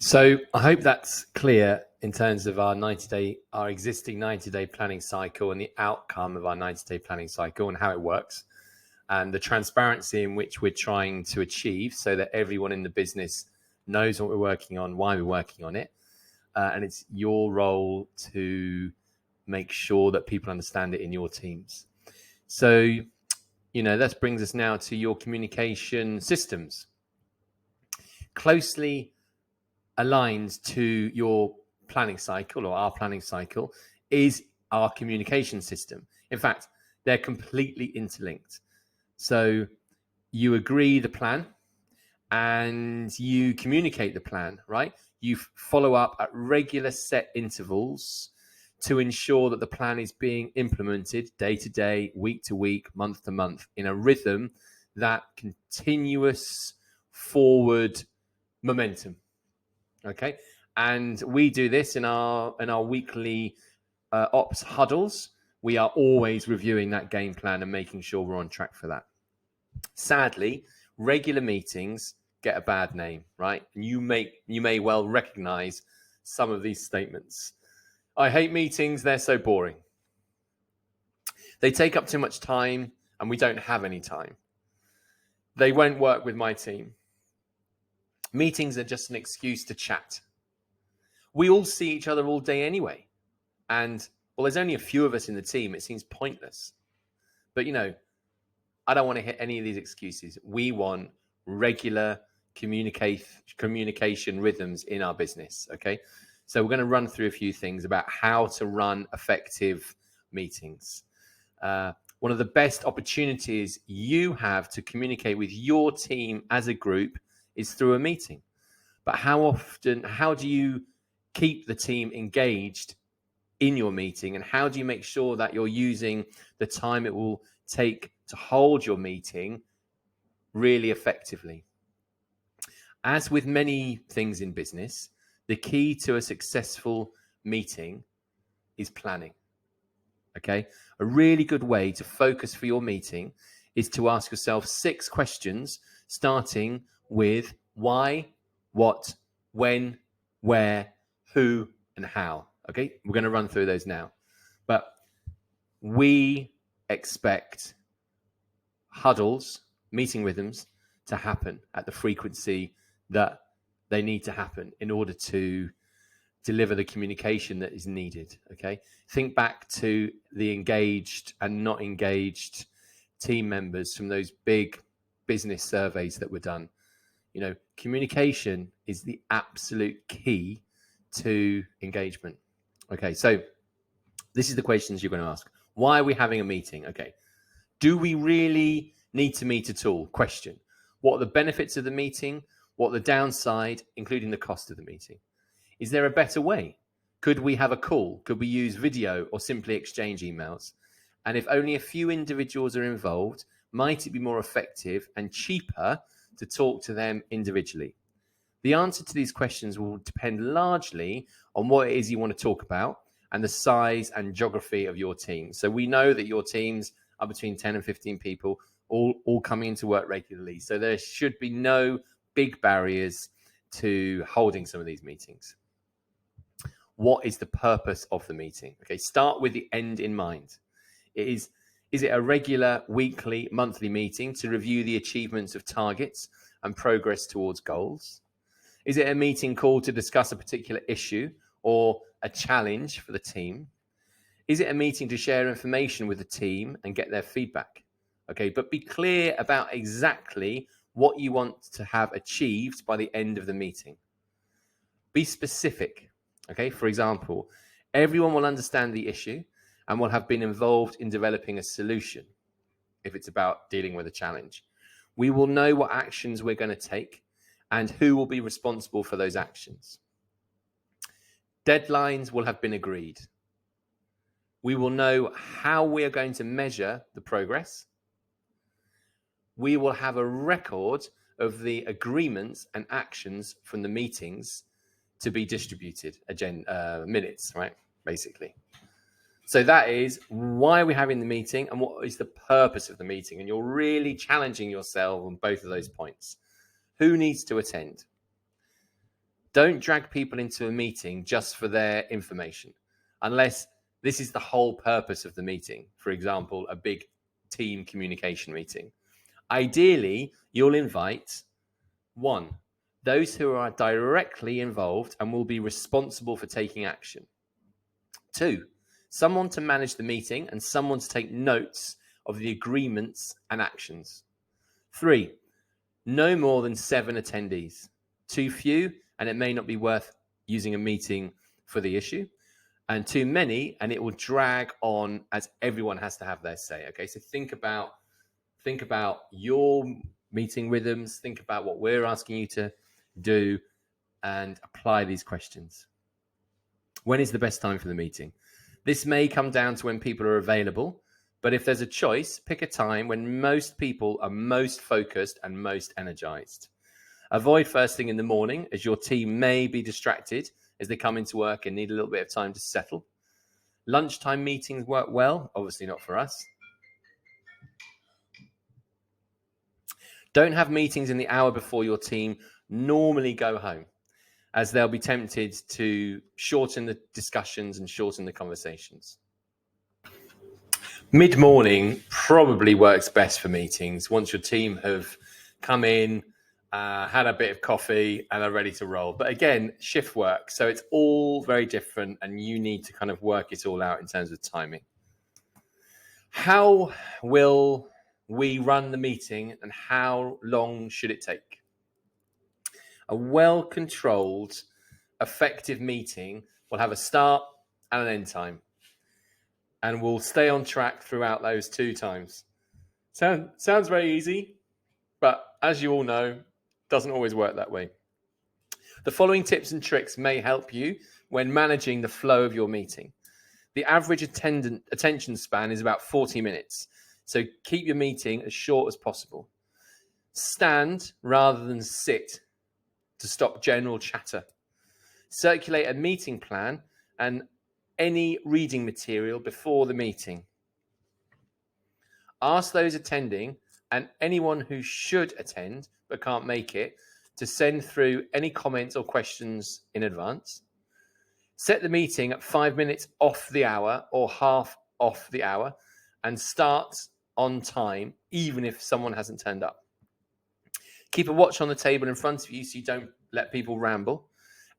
So I hope that's clear in terms of our existing 90-day planning cycle and the outcome of our 90-day planning cycle and how it works and the transparency in which we're trying to achieve so that everyone in the business knows what we're working on, why we're working on it. And it's your role to make sure that people understand it in your teams. So, that brings us now to your communication systems. Closely aligned to your planning cycle or our planning cycle is our communication system. In fact, they're completely interlinked. So you agree the plan and you communicate the plan, right? You follow up at regular set intervals to ensure that the plan is being implemented day to day, week to week, month to month in a rhythm, that continuous forward momentum. Okay. And we do this in our weekly ops huddles. We are always reviewing that game plan and making sure we're on track for that. Sadly, regular meetings get a bad name, right? And you may well recognize some of these statements. I hate meetings, they're so boring. They take up too much time and we don't have any time. They won't work with my team. Meetings are just an excuse to chat. We all see each other all day anyway. And, well, there's only a few of us in the team. It seems pointless. But, I don't want to hit any of these excuses. We want regular communication rhythms in our business, okay? So we're going to run through a few things about how to run effective meetings. One of the best opportunities you have to communicate with your team as a group is through a meeting. But how do you keep the team engaged in your meeting, and how do you make sure that you're using the time it will take to hold your meeting really effectively? As with many things in business, the key to a successful meeting is planning. Okay? A really good way to focus for your meeting is to ask yourself 6 questions, starting with why, what, when, where, who, and how. Okay, we're going to run through those now. But we expect huddles, meeting rhythms, to happen at the frequency that they need to happen in order to deliver the communication that is needed. Okay, think back to the engaged and not engaged team members from those big business surveys that were done. Communication is the absolute key to engagement. Okay, so this is the questions you're going to ask. Why are we having a meeting? Okay, do we really need to meet at all? Question. What are the benefits of the meeting? What are the downside, including the cost of the meeting? Is there a better way? Could we have a call? Could we use video or simply exchange emails? And if only a few individuals are involved, might it be more effective and cheaper to talk to them individually? The answer to these questions will depend largely on what it is you want to talk about and the size and geography of your team. So we know that your teams are between 10 and 15 people, all coming into work regularly. So there should be no big barriers to holding some of these meetings. What is the purpose of the meeting? Okay, start with the end in mind. Is it a regular weekly, monthly meeting to review the achievements of targets and progress towards goals? Is it a meeting called to discuss a particular issue or a challenge for the team? Is it a meeting to share information with the team and get their feedback? Okay, but be clear about exactly what you want to have achieved by the end of the meeting. Be specific. Okay, for example, everyone will understand the issue and will have been involved in developing a solution if it's about dealing with a challenge. We will know what actions we're going to take and who will be responsible for those actions. Deadlines will have been agreed. We will know how we are going to measure the progress. We will have a record of the agreements and actions from the meetings to be distributed, minutes, right? Basically. So that is why we're having the meeting and what is the purpose of the meeting. And you're really challenging yourself on both of those points. Who needs to attend? Don't drag people into a meeting just for their information, unless this is the whole purpose of the meeting. For example, a big team communication meeting. Ideally, you'll invite one, those who are directly involved and will be responsible for taking action. Two, someone to manage the meeting and someone to take notes of the agreements and actions. Three, no more than 7 attendees. Too few, and it may not be worth using a meeting for the issue. And too many, and it will drag on as everyone has to have their say. Okay, so think about your meeting rhythms, think about what we're asking you to do, and apply these questions. When is the best time for the meeting? This may come down to when people are available, but if there's a choice, pick a time when most people are most focused and most energized. Avoid first thing in the morning, as your team may be distracted as they come into work and need a little bit of time to settle. Lunchtime meetings work well, obviously not for us. Don't have meetings in the hour before your team normally go home, as they'll be tempted to shorten the discussions and shorten the conversations. Mid-morning probably works best for meetings once your team have come in, had a bit of coffee and are ready to roll. But again, shift work. So it's all very different and you need to kind of work it all out in terms of timing. How will we run the meeting and how long should it take? A well-controlled, effective meeting will have a start and an end time, and we'll stay on track throughout those 2 times. Sounds very easy, but as you all know, doesn't always work that way. The following tips and tricks may help you when managing the flow of your meeting. The average attention span is about 40 minutes, so keep your meeting as short as possible. Stand rather than sit to stop general chatter. Circulate a meeting plan and any reading material before the meeting. Ask those attending and anyone who should attend but can't make it to send through any comments or questions in advance. Set the meeting at 5 minutes off the hour or half off the hour and start on time, even if someone hasn't turned up. Keep a watch on the table in front of you so you don't let people ramble.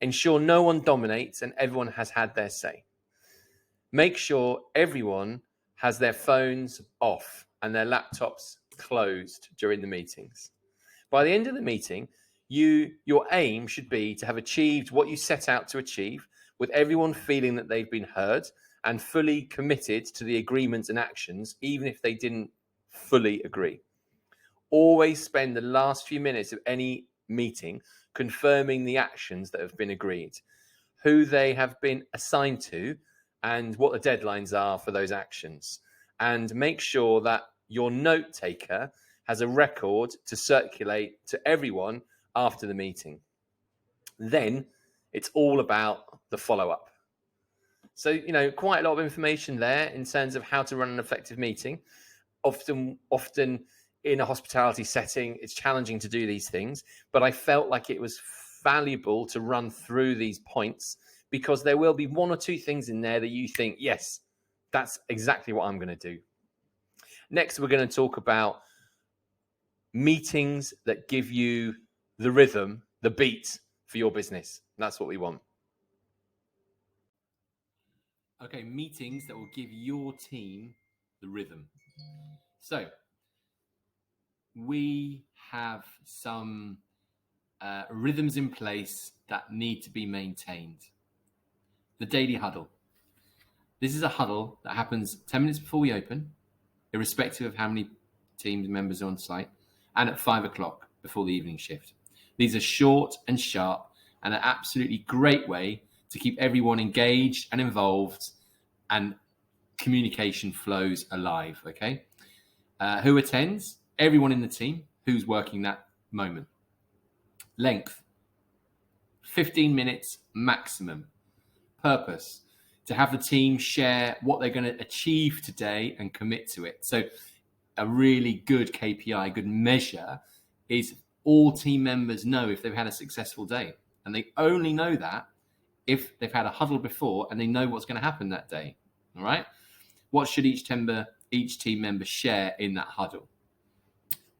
Ensure no one dominates and everyone has had their say. Make sure everyone has their phones off and their laptops closed during the meetings. By the end of the meeting, your aim should be to have achieved what you set out to achieve, with everyone feeling that they've been heard and fully committed to the agreements and actions, even if they didn't fully agree. Always spend the last few minutes of any meeting confirming the actions that have been agreed, who they have been assigned to, and what the deadlines are for those actions. And make sure that your note taker has a record to circulate to everyone after the meeting. Then it's all about the follow-up. So, quite a lot of information there in terms of how to run an effective meeting. Often in a hospitality setting, it's challenging to do these things, but I felt like it was valuable to run through these points because there will be 1 or 2 things in there that you think, yes, that's exactly what I'm going to do. Next, we're going to talk about meetings that give you the rhythm, the beat for your business. That's what we want. Okay, meetings that will give your team the rhythm. So we have some rhythms in place that need to be maintained. The daily huddle. This is a huddle that happens 10 minutes before we open, irrespective of how many team members are on site, and at 5 o'clock before the evening shift. These are short and sharp and an absolutely great way to keep everyone engaged and involved and communication flows alive, okay? Who attends? Everyone in the team who's working that moment. Length, 15 minutes maximum. Purpose, to have the team share what they're going to achieve today and commit to it. So a really good KPI, good measure is all team members know if they've had a successful day. And they only know that if they've had a huddle before and they know what's going to happen that day. All right. What should each team member share in that huddle?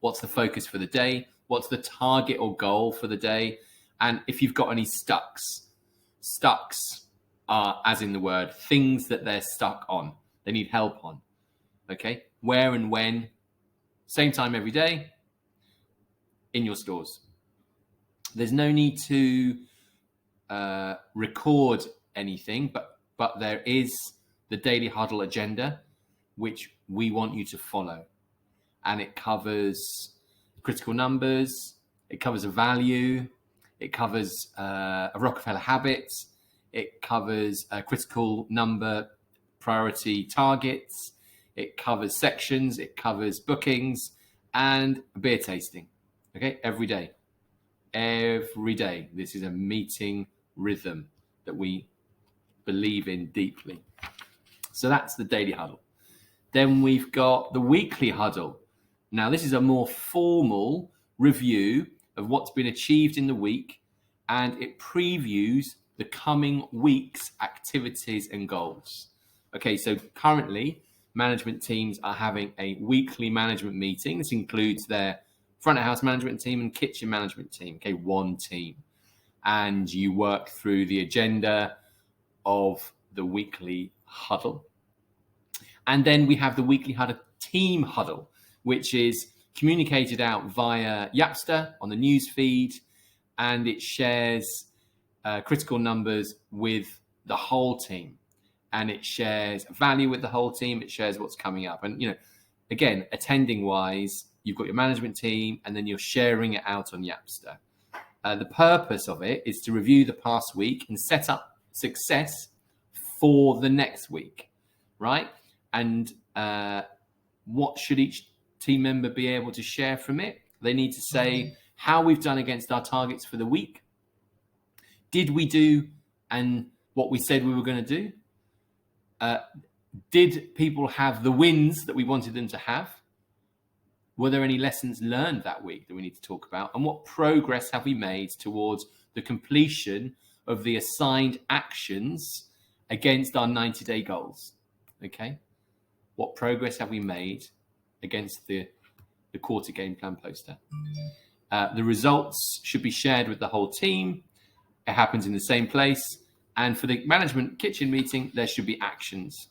What's the focus for the day? What's the target or goal for the day? And if you've got any stucks are, as in the word, things that they're stuck on, they need help on. Okay. Where and when, same time every day in your stores. There's no need to record anything, but there is the daily huddle agenda, which we want you to follow. And it covers critical numbers, it covers a value, it covers a Rockefeller habit, it covers a critical number priority targets, it covers sections, it covers bookings, and beer tasting. Okay, every day. Every day. This is a meeting rhythm that we believe in deeply. So that's the daily huddle. Then we've got the weekly huddle. Now, this is a more formal review of what's been achieved in the week, and it previews the coming week's activities and goals. Okay, so currently, management teams are having a weekly management meeting. This includes their front of house management team and kitchen management team. Okay, one team. And you work through the agenda of the weekly huddle. And then we have the weekly huddle, team huddle, which is communicated out via Yapster on the news feed, and it shares critical numbers with the whole team, and it shares value with the whole team. It shares what's coming up. And, again, attending wise, you've got your management team, and then you're sharing it out on Yapster. The purpose of it is to review the past week and set up success for the next week, right? And what should each team member be able to share from it? They need to say how we've done against our targets for the week. Did we do and what we said we were going to do? Did people have the wins that we wanted them to have? Were there any lessons learned that week that we need to talk about? And what progress have we made towards the completion of the assigned actions against our 90-day goals? Okay. What progress have we made against the quarter game plan poster? The results should be shared with the whole team. It happens in the same place. And for the management kitchen meeting, there should be actions.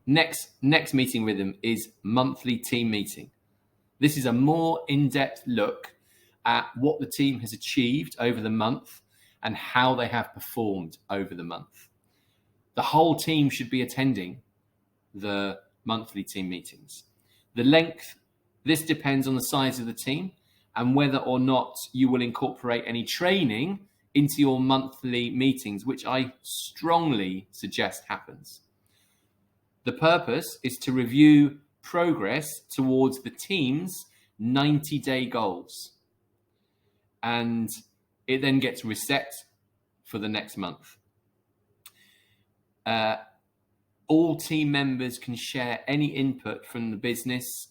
Next meeting rhythm is monthly team meeting. This is a more in-depth look at what the team has achieved over the month and how they have performed over the month. The whole team should be attending the monthly team meetings. The length, this depends on the size of the team and whether or not you will incorporate any training into your monthly meetings, which I strongly suggest happens. The purpose is to review progress towards the team's 90-day goals. And it then gets reset for the next month. All team members can share any input from the business,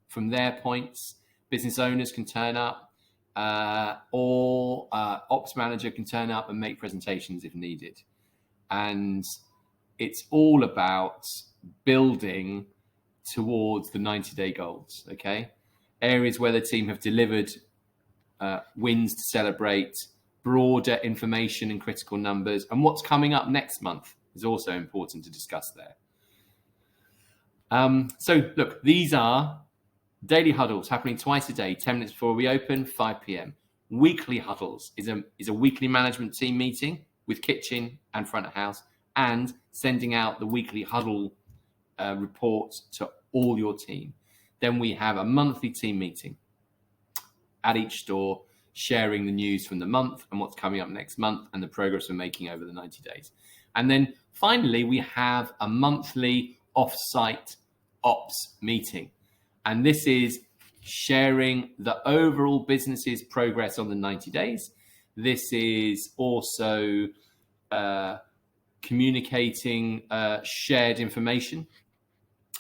from their points. Business owners can turn up, or ops manager can turn up and make presentations if needed. And it's all about building towards the 90-day goals, okay? Areas where the team have delivered wins to celebrate, broader information and critical numbers, and what's coming up next month is also important to discuss there. So look, these are daily huddles happening twice a day, 10 minutes before we open, 5 p.m. Weekly huddles is a weekly management team meeting with kitchen and front of house, and sending out the weekly huddle reports to all your team. Then we have a monthly team meeting at each store, sharing the news from the month and what's coming up next month and the progress we're making over the 90 days. And then finally, we have a monthly off-site ops meeting. And this is sharing the overall business's progress on the 90 days. This is also communicating shared information,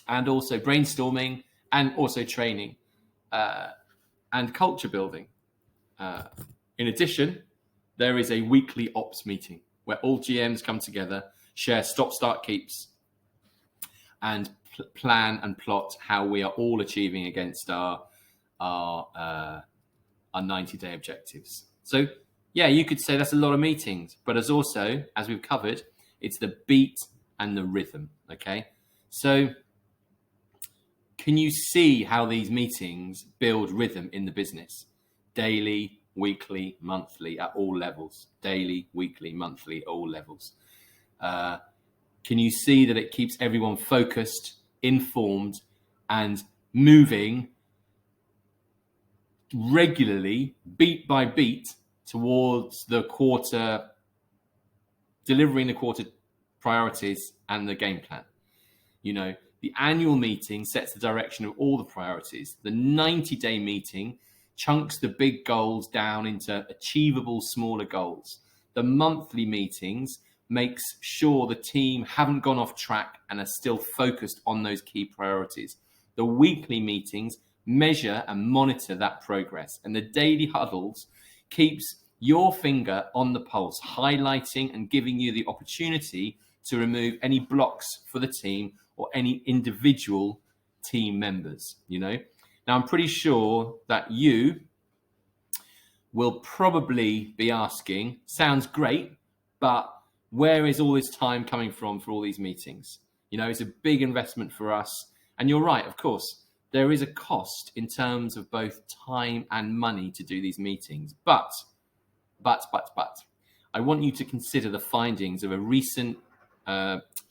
and also brainstorming, and also training and culture building. In addition, there is a weekly ops meeting where all GMs come together, share stop, start, keeps, and plan and plot how we are all achieving against our 90-day objectives. So yeah, you could say that's a lot of meetings, but as we've covered, it's the beat and the rhythm. Okay, so can you see how these meetings build rhythm in the business? Daily, weekly, monthly, at all levels. Daily, weekly, monthly, at all levels. Can you see that it keeps everyone focused, informed, and moving regularly, beat by beat, towards the quarter, delivering the quarter priorities and the game plan? You know, the annual meeting sets the direction of all the priorities. The 90-day meeting chunks the big goals down into achievable smaller goals. The monthly meetings makes sure the team haven't gone off track and are still focused on those key priorities. The weekly meetings measure and monitor that progress. And the daily huddles keeps your finger on the pulse, highlighting and giving you the opportunity to remove any blocks for the team or any individual team members. You know, now I'm pretty sure that you will probably be asking, sounds great, but where is all this time coming from for all these meetings? You know, it's a big investment for us. And you're right, of course, there is a cost in terms of both time and money to do these meetings. But, I want you to consider the findings of a recent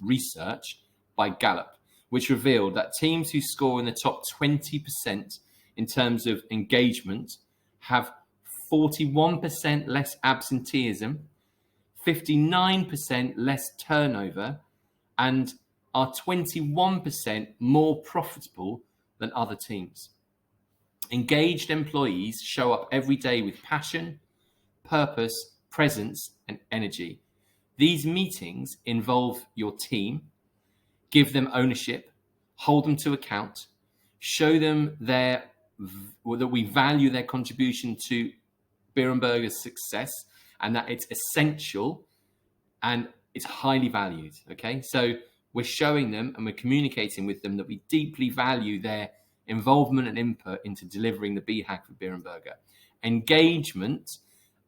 research by Gallup, which revealed that teams who score in the top 20% in terms of engagement have 41% less absenteeism, 59% less turnover, and are 21% more profitable than other teams. Engaged employees show up every day with passion, purpose, presence, and energy. These meetings involve your team, give them ownership, hold them to account, show them that we value their contribution to Beer & Burger's success and that it's essential and it's highly valued. Okay, so we're showing them and we're communicating with them that we deeply value their involvement and input into delivering the BHAG for Beer & Burger. Engagement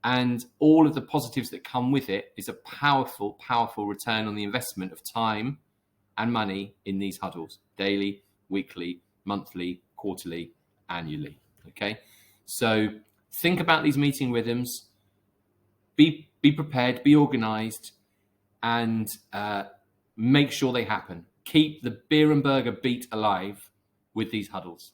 and all of the positives that come with it is a powerful, powerful return on the investment of time and money in these huddles, daily, weekly, monthly, quarterly, annually. Okay, so think about these meeting rhythms, be prepared, be organized, and make sure they happen. Keep the Beer & Burger beat alive with these huddles.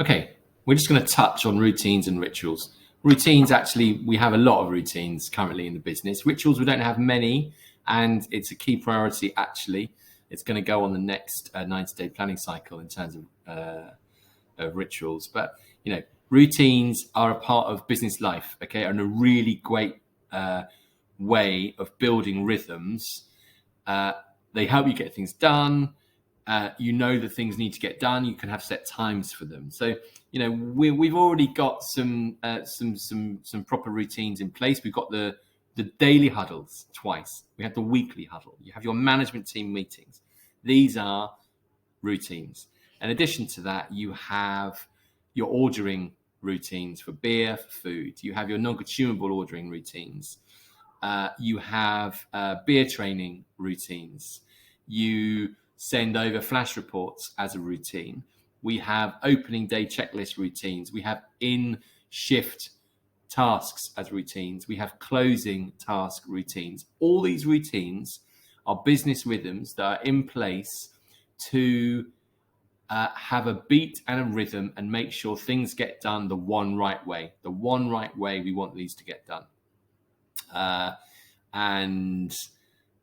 Okay, we're just going to touch on routines and rituals. Routines, actually, we have a lot of routines currently in the business. Rituals, we don't have many, and it's a key priority, actually. It's going to go on the next 90-day planning cycle in terms of rituals. But, you know, routines are a part of business life, okay, and a really great way of building rhythms. They help you get things done. You know that things need to get done. You can have set times for them. So, you know, we've already got some proper routines in place. We've got the daily huddles twice. We have the weekly huddle. You have your management team meetings. These are routines. In addition to that, you have your ordering routines for beer, for food. You have your non-consumable ordering routines. You have beer training routines. You send over flash reports as a routine. We have opening day checklist routines. We have in-shift tasks as routines. We have closing task routines. All these routines are business rhythms that are in place to have a beat and a rhythm and make sure things get done the one right way we want these to get done. And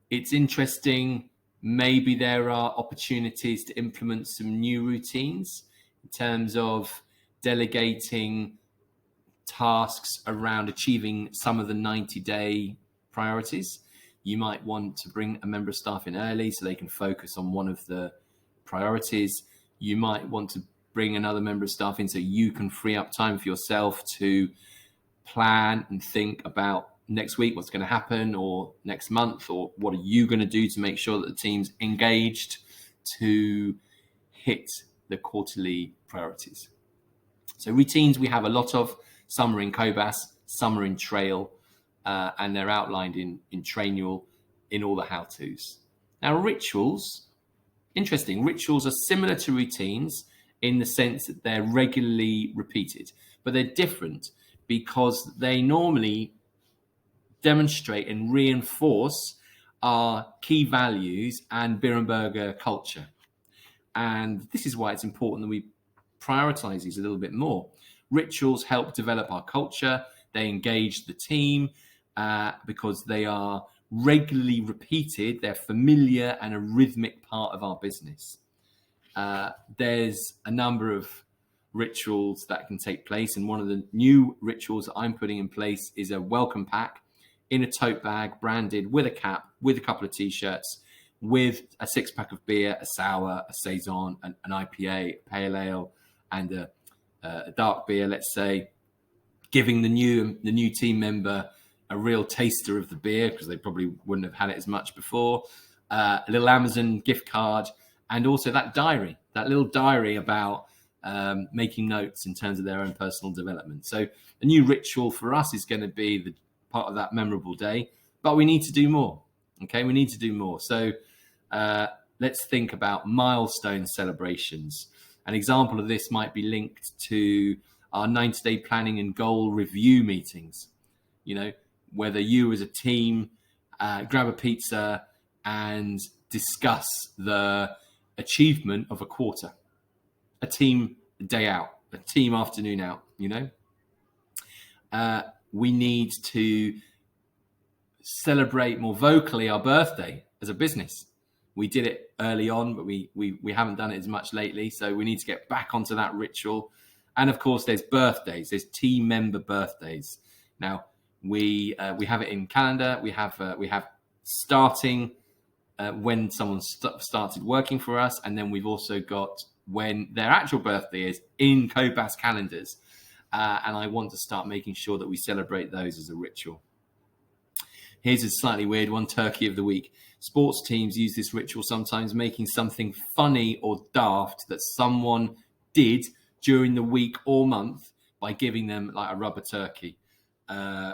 it's interesting. Maybe there are opportunities to implement some new routines in terms of delegating tasks around achieving some of the 90-day priorities. You might want to bring a member of staff in early so they can focus on one of the priorities. You might want to bring another member of staff in so you can free up time for yourself to plan and think about next week, what's going to happen, or next month, or what are you going to do to make sure that the team's engaged to hit the quarterly priorities. So routines we have a lot of. Some are in Cobas, some are in Trail, and they're outlined in Trainual in all the how-tos. Now rituals, interesting. Rituals are similar to routines in the sense that they're regularly repeated, but they're different because they normally demonstrate and reinforce our key values and Beer and Burger culture. And this is why it's important that we prioritize these a little bit more. Rituals help develop our culture. They engage the team because they are regularly repeated. They're familiar and a rhythmic part of our business. There's a number of rituals that can take place. And one of the new rituals that I'm putting in place is a welcome pack in a tote bag, branded with a cap, with a couple of T-shirts, with a 6-pack of beer, a sour, a saison, an IPA, a pale ale, and a dark beer, let's say, giving the new team member a real taster of the beer because they probably wouldn't have had it as much before, a little Amazon gift card, and also that little diary about making notes in terms of their own personal development. So a new ritual for us is going to be the part of that memorable day, but we need to do more. Okay, we need to do more. So let's think about milestone celebrations. An example of this might be linked to our 90-day planning and goal review meetings. You know, whether you as a team grab a pizza and discuss the achievement of a quarter, a team day out, a team afternoon out, you know. We need to celebrate more vocally our birthday as a business. We did it early on, but we haven't done it as much lately. So we need to get back onto that ritual. And of course, there's birthdays. There's team member birthdays. Now we have it in calendar. We have starting when someone started working for us, and then we've also got when their actual birthday is in Cobas calendars. And I want to start making sure that we celebrate those as a ritual. Here's a slightly weird one, Turkey of the Week. Sports teams use this ritual sometimes, making something funny or daft that someone did during the week or month by giving them like a rubber turkey,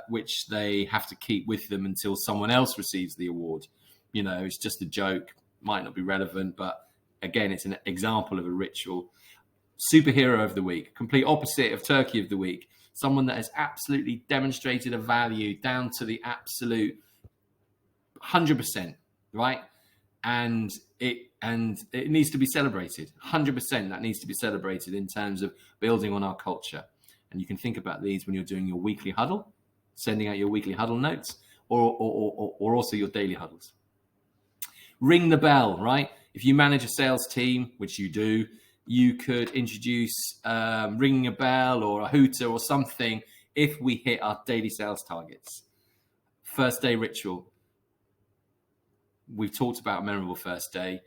which they have to keep with them until someone else receives the award. You know, it's just a joke, might not be relevant, but again, it's an example of a ritual. Superhero of the week, complete opposite of Turkey of the Week. Someone that has absolutely demonstrated a value down to the absolute 100%, right? And it needs to be celebrated. 100% that needs to be celebrated in terms of building on our culture. And you can think about these when you're doing your weekly huddle, sending out your weekly huddle notes, or also your daily huddles. Ring the bell, right? If you manage a sales team, which you do, you could introduce ringing a bell or a hooter or something if we hit our daily sales targets. First day ritual. We've talked about a memorable first day.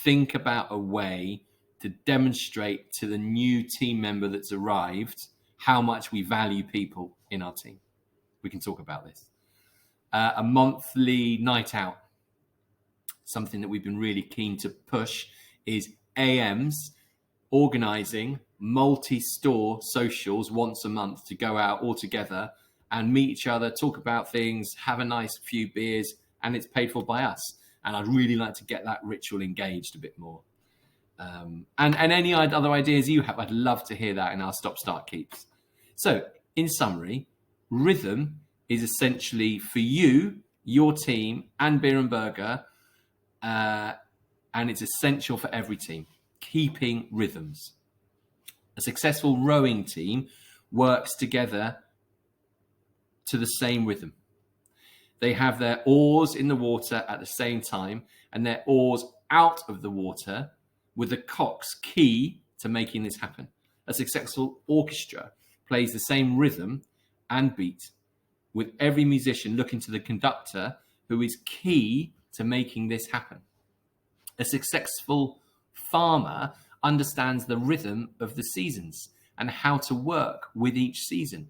Think about a way to demonstrate to the new team member that's arrived how much we value people in our team. We can talk about this. A monthly night out. Something that we've been really keen to push is AMs organizing multi-store socials once a month to go out all together and meet each other, talk about things, have a nice few beers, and it's paid for by us. And I'd really like to get that ritual engaged a bit more. And any other ideas you have, I'd love to hear that in our Stop Start Keeps. So in summary, rhythm is essentially for you, your team, and Beer and Burger, and it's essential for every team, keeping rhythms. A successful rowing team works together to the same rhythm. They have their oars in the water at the same time and their oars out of the water with the cocks key to making this happen. A successful orchestra plays the same rhythm and beat with every musician looking to the conductor who is key to making this happen. A successful farmer understands the rhythm of the seasons and how to work with each season,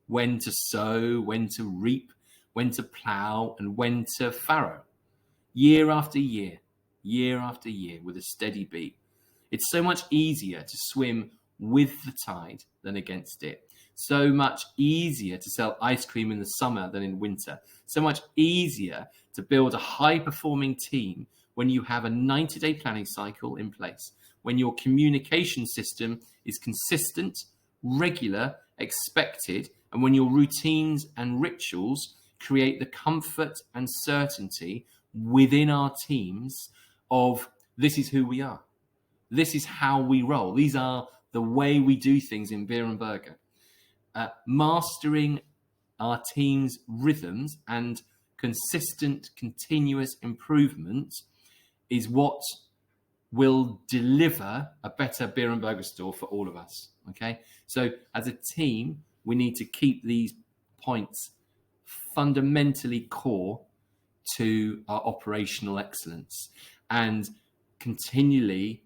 when to sow, when to reap, when to plow, and when to farrow, year after year with a steady beat. It's so much easier to swim with the tide than against it. So much easier to sell ice cream in the summer than in winter. So much easier to build a high-performing team when you have a 90-day planning cycle in place, when your communication system is consistent, regular, expected, and when your routines and rituals create the comfort and certainty within our teams of this is who we are. This is how we roll. These are the way we do things in Beer and Burger. Mastering our team's rhythms and consistent, continuous improvement is what will deliver a better Beer and Burger store for all of us. Okay, so as a team, we need to keep these points fundamentally core to our operational excellence and continually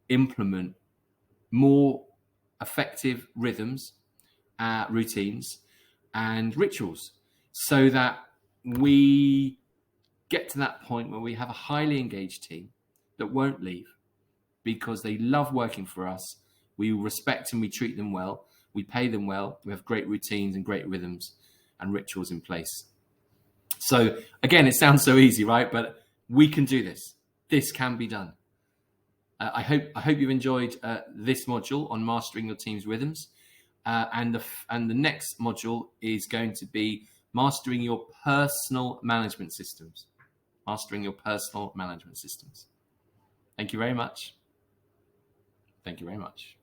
implement more effective rhythms, routines, and rituals, so that we get to that point where we have a highly engaged team that won't leave because they love working for us. We respect and we treat them well. We pay them well. We have great routines and great rhythms and rituals in place. So again, it sounds so easy, right? But we can do this. This can be done. I hope you've enjoyed this module on mastering your team's rhythms. And the next module is going to be mastering your personal management systems. Mastering your personal management systems. Thank you very much. Thank you very much.